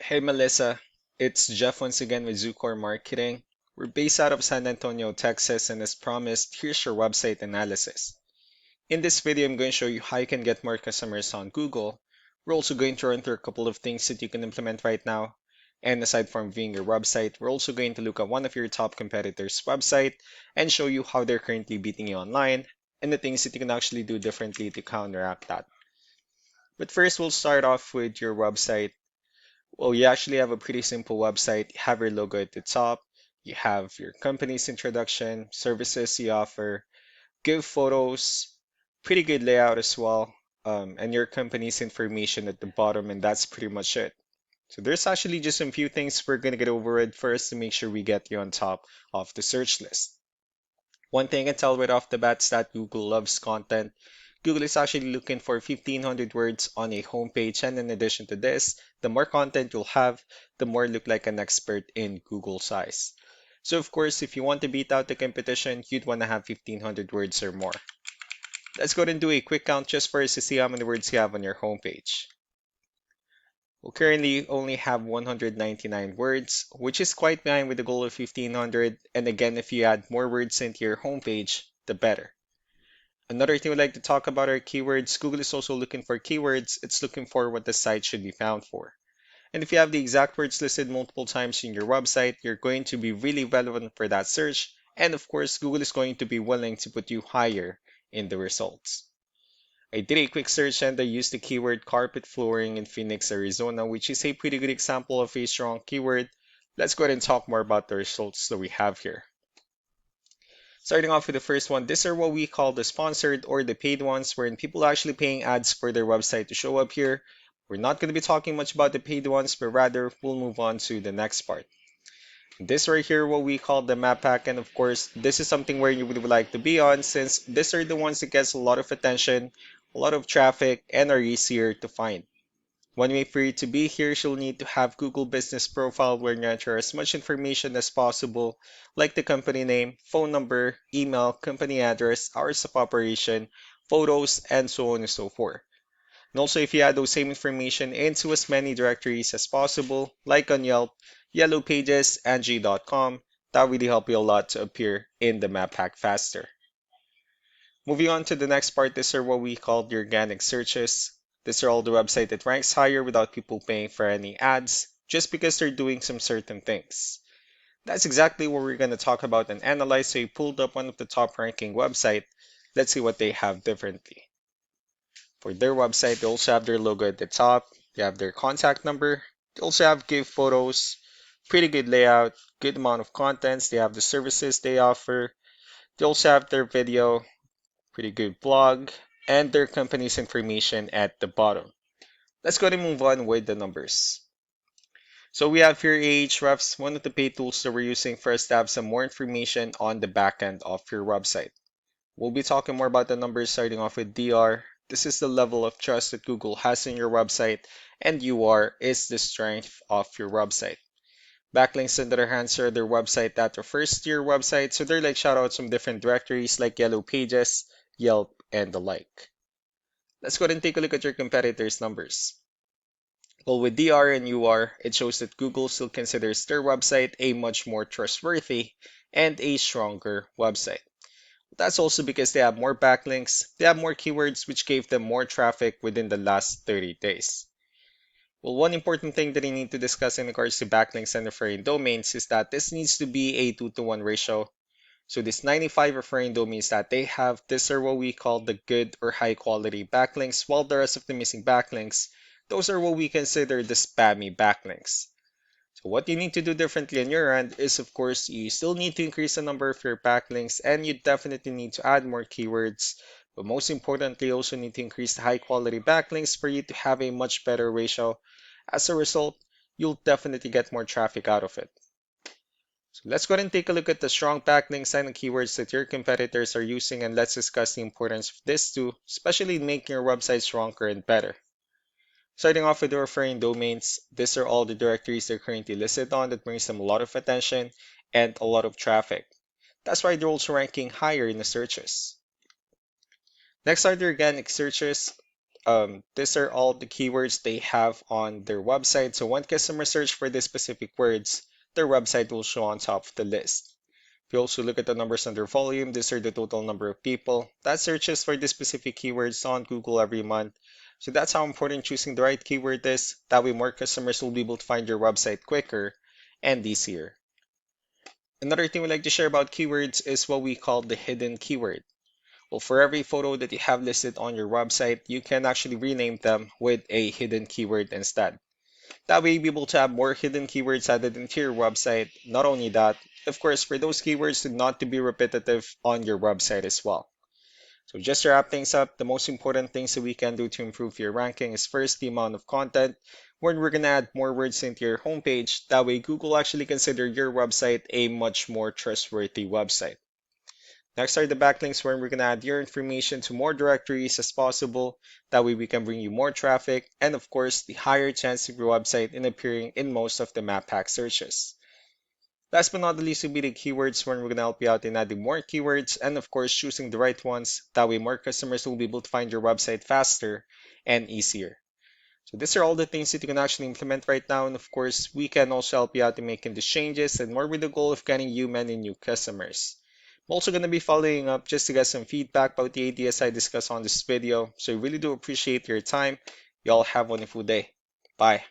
Hey Melissa, it's Jeff once again with Zucor Marketing. We're based out of San Antonio, Texas, and as promised, here's your website analysis. In this video, I'm going to show you how you can get more customers on Google. We're also going to run through a couple of things that you can implement right now. And aside from viewing your website, we're also going to look at one of your top competitors' website and show you how they're currently beating you online and the things that you can actually do differently to counteract that. But first, we'll start off with your website. Well, you actually have a pretty simple website. You have your logo at the top. You have your company's introduction, services you offer, good photos, pretty good layout as well, and your company's information at the bottom, and that's pretty much it. So there's actually just a few things we're going to get over it first to make sure we get you on top of the search list. One thing I can tell right off the bat is that Google loves content. Google is actually looking for 1500 words on a homepage, and in addition to this, the more content you'll have, the more you look like an expert in Google's eyes. So of course, if you want to beat out the competition, you'd want to have 1500 words or more. Let's go ahead and do a quick count just for us to see how many words you have on your homepage. We'll currently only have 199 words, which is quite behind with the goal of 1500. And again, if you add more words into your homepage, the better. Another thing we'd like to talk about are keywords. Google is also looking for keywords. It's looking for what the site should be found for. And if you have the exact words listed multiple times in your website, you're going to be really relevant for that search. And of course, Google is going to be willing to put you higher in the results. I did a quick search and I used the keyword carpet flooring in Phoenix, Arizona, which is a pretty good example of a strong keyword. Let's go ahead and talk more about the results that we have here. Starting off with the first one, these are what we call the sponsored or the paid ones, wherein people are actually paying ads for their website to show up here. We're not going to be talking much about the paid ones, but rather we'll move on to the next part. This right here, what we call the map pack, and of course, this is something where you would like to be on, since these are the ones that gets a lot of attention, a lot of traffic, and are easier to find. One way for you to be here, you'll need to have Google Business Profile where you enter as much information as possible, like the company name, phone number, email, company address, hours of operation, photos, and so on and so forth. And also, if you add those same information into as many directories as possible, like on Yelp, Yellow Pages, Angie.com, that really help you a lot to appear in the map pack faster. Moving on to the next part, these are what we call the organic searches. These are all the website that ranks higher without people paying for any ads, just because they're doing some certain things. That's exactly what we're going to talk about and analyze. So you pulled up one of the top ranking website. Let's see what they have differently. For their website, they also have their logo at the top. They have their contact number. They also have give photos, pretty good layout, good amount of contents. They have the services they offer. They also have their video, pretty good blog, and their company's information at the bottom. Let's go ahead and move on with the numbers. So we have here Ahrefs, one of the paid tools that we're using for us to have some more information on the back end of your website. We'll be talking more about the numbers starting off with DR. This is the level of trust that Google has in your website, and UR is the strength of your website. Backlinks, on the other hand, are their website that refers to your website, so they're like shoutouts from different directories like Yellow Pages, Yelp, and the like. Let's go ahead and take a look at your competitors' numbers. Well, with DR and UR, it shows that Google still considers their website a much more trustworthy and a stronger website. That's also because they have more backlinks, they have more keywords, which gave them more traffic within the last 30 days. Well, one important thing that you need to discuss in regards to backlinks and referring domains is that this needs to be a 2-to-1 ratio. So this 95 referring domains that they have, these are what we call the good or high quality backlinks, while the rest of the missing backlinks, those are what we consider the spammy backlinks. So what you need to do differently on your end is, of course, you still need to increase the number of your backlinks, and you definitely need to add more keywords. But most importantly, you also need to increase the high quality backlinks for you to have a much better ratio. As a result, you'll definitely get more traffic out of it. So let's go ahead and take a look at the strong backlinks and the keywords that your competitors are using, and let's discuss the importance of this too, especially in making your website stronger and better. Starting off with the referring domains, these are all the directories they're currently listed on that brings them a lot of attention and a lot of traffic. That's why they're also ranking higher in the searches. Next are the organic searches. These are all the keywords they have on their website. So when customers search for these specific words, their website will show on top of the list. If you also look at the numbers under volume, these are the total number of people that searches for the specific keywords on Google every month. So that's how important choosing the right keyword is. That way more customers will be able to find your website quicker and easier. Another thing we like to share about keywords is what we call the hidden keyword. Well, for every photo that you have listed on your website, you can actually rename them with a hidden keyword instead. That way, you'll be able to have more hidden keywords added into your website. Not only that, of course, for those keywords to not to be repetitive on your website as well. So just to wrap things up, the most important things that we can do to improve your ranking is first the amount of content, when we're going to add more words into your homepage. That way, Google actually consider your website a much more trustworthy website. Next are the backlinks where we're going to add your information to more directories as possible. That way we can bring you more traffic and of course the higher chance of your website in appearing in most of the map pack searches. Last but not the least will be the keywords where we're going to help you out in adding more keywords and of course choosing the right ones. That way more customers will be able to find your website faster and easier. So these are all the things that you can actually implement right now. And of course, we can also help you out in making these changes and more with the goal of getting you many new customers. I'm also going to be following up just to get some feedback about the ideas I discussed on this video. So I really do appreciate your time. Y'all have a wonderful day. Bye.